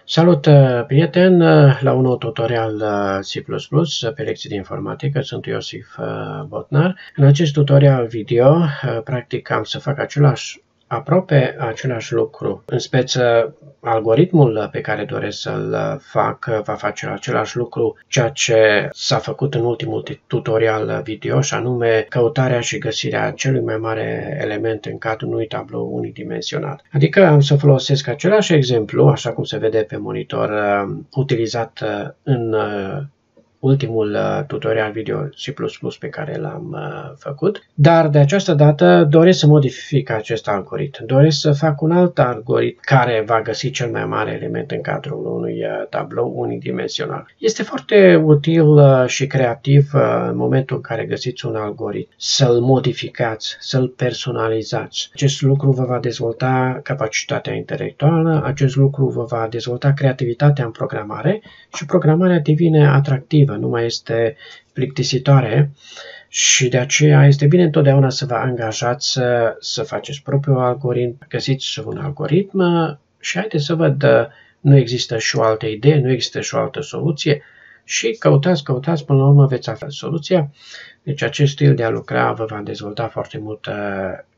Salut, prieten! La un nou tutorial C++ pe lecții de informatică. Sunt Iosif Botnar. În acest tutorial video, practic, am să fac aproape același lucru. În speță, algoritmul pe care doresc să-l fac va face același lucru ceea ce s-a făcut în ultimul tutorial video, și anume căutarea și găsirea celui mai mare element în cadrul unui tablou unidimensional. Adică am să folosesc același exemplu, așa cum se vede pe monitor, utilizat în ultimul tutorial video C++ pe care l-am făcut, dar de această dată doresc să modific acest algoritm. Doresc să fac un alt algoritm care va găsi cel mai mare element în cadrul unui tablou unidimensional. Este foarte util și creativ în momentul în care găsiți un algoritm să-l modificați, să-l personalizați. Acest lucru vă va dezvolta capacitatea intelectuală, acest lucru vă va dezvolta creativitatea în programare și programarea devine atractivă, nu mai este plictisitoare, și de aceea este bine întotdeauna să vă angajați să faceți propriul algoritm, găsiți un algoritm și haideți să văd, nu există și o altă idee, nu există și o altă soluție, și căutați, până la urmă veți afla soluția. Deci acest stil de a lucra vă va dezvolta foarte mult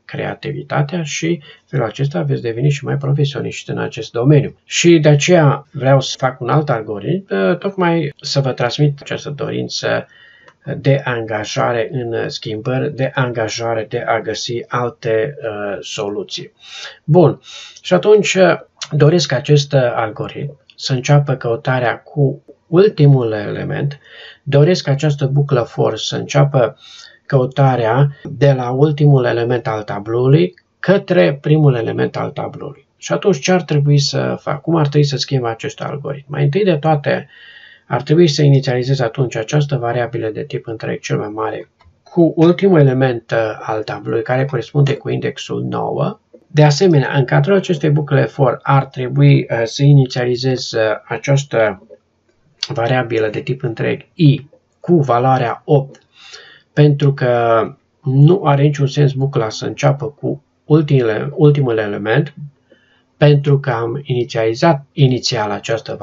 creativitatea și felul acesta veți deveni și mai profesioniști în acest domeniu. Și de aceea vreau să fac un alt algoritm, tocmai să vă transmit această dorință de angajare în schimbări, de angajare de a găsi alte soluții. Bun, și atunci doresc acest algoritm să înceapă căutarea cu ultimul element, doresc această buclă for să înceapă căutarea de la ultimul element al tabloului către primul element al tabloului. Și atunci ce ar trebui să fac? Cum ar trebui să schimb acest algoritm? Mai întâi de toate, ar trebui să inițializez atunci această variabilă de tip întreg cel mai mare cu ultimul element al tabloului, care corespunde cu indexul 9. De asemenea, în cadrul acestei bucle for ar trebui să inițializez această variabilă de tip întreg i cu valoarea 8, pentru că nu are niciun sens bucla să înceapă cu ultimul element, pentru că am inițializat inițial această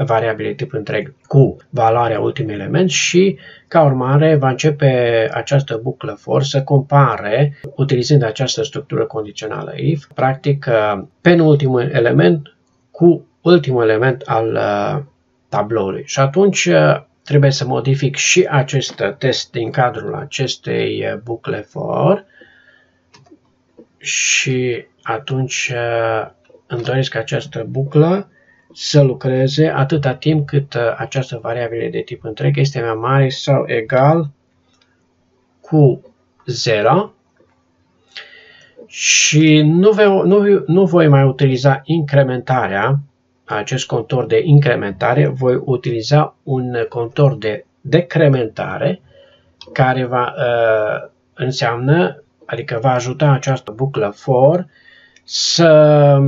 variabilă de tip întreg cu valoarea ultimului element și, ca urmare, va începe această buclă for să compare, utilizând această structură condițională if, practic penultimul element cu ultimul element al tabloului. Și atunci trebuie să modific și acest test din cadrul acestei bucle for și atunci îmi doresc această buclă să lucreze atâta timp cât această variabilă de tip întreg este mai mare sau egal cu 0 și nu voi mai utiliza incrementarea, acest contor de incrementare, voi utiliza un contor de decrementare care înseamnă, adică va ajuta această buclă for să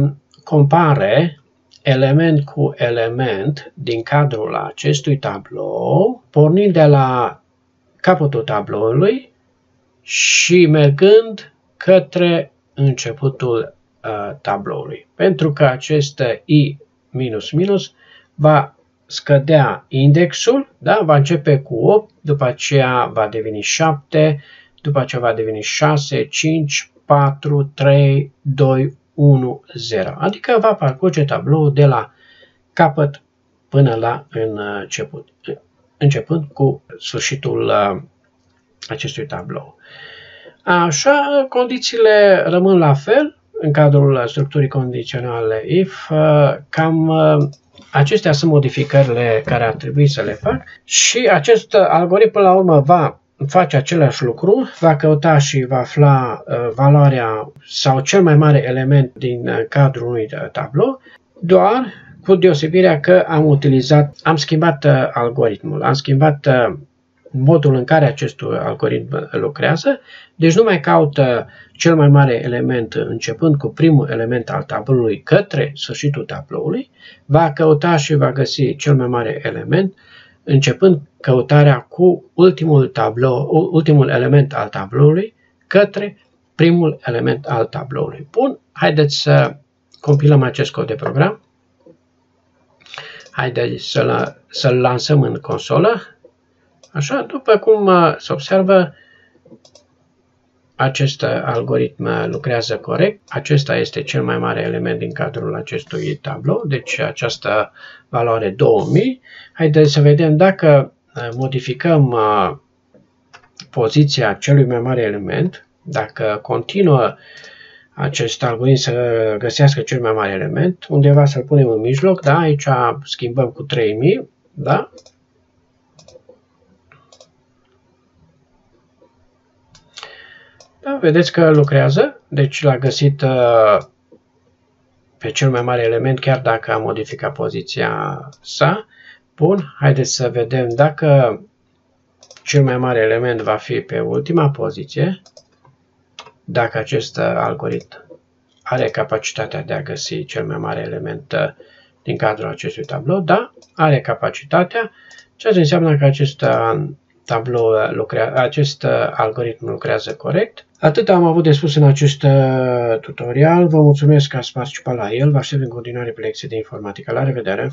compare element cu element din cadrul acestui tablou, pornind de la capătul tabloului și mergând către începutul tabloului. Pentru că acest i minus minus va scădea indexul, da? Va începe cu 8, după aceea va deveni 7, după aceea va deveni 6, 5, 4, 3, 2, 1, 0. Adică va parcurge tabloul de la capăt până la început, începând cu sfârșitul acestui tablou. Așa, condițiile rămân la fel în cadrul structurii condiționale if, cam acestea sunt modificările care ar trebui să le fac și acest algoritm până la urmă va face același lucru, va căuta și va afla valoarea sau cel mai mare element din cadrul unui tablou, doar cu deosebirea că am schimbat algoritmul, am schimbat modul în care acest algoritm lucrează, deci nu mai caută cel mai mare element începând cu primul element al tabloului către sfârșitul tabloului, va căuta și va găsi cel mai mare element începând căutarea cu ultimul element al tabloului către primul element al tabloului. Bun, haideți să compilăm acest cod de program. Haideți să-l lansăm în consolă. Așa, după cum se observă, acest algoritm lucrează corect. Acesta este cel mai mare element din cadrul acestui tablou, deci această valoare 2000. Haideți să vedem dacă modificăm poziția celui mai mare element, dacă continuă acest algoritm să găsească cel mai mare element, undeva să-l punem în mijloc, da? Aici schimbăm cu 3000, da? Da, vedeți că lucrează, deci l-a găsit pe cel mai mare element, chiar dacă a modificat poziția sa. Bun, haideți să vedem dacă cel mai mare element va fi pe ultima poziție, dacă acest algoritm are capacitatea de a găsi cel mai mare element din cadrul acestui tablou. Da, are capacitatea, ceea ce înseamnă că acest algoritm lucrează corect. Atât am avut de spus în acest tutorial. Vă mulțumesc că ați participat la el. Vă aștept în continuare pe lecții de informatică. La revedere!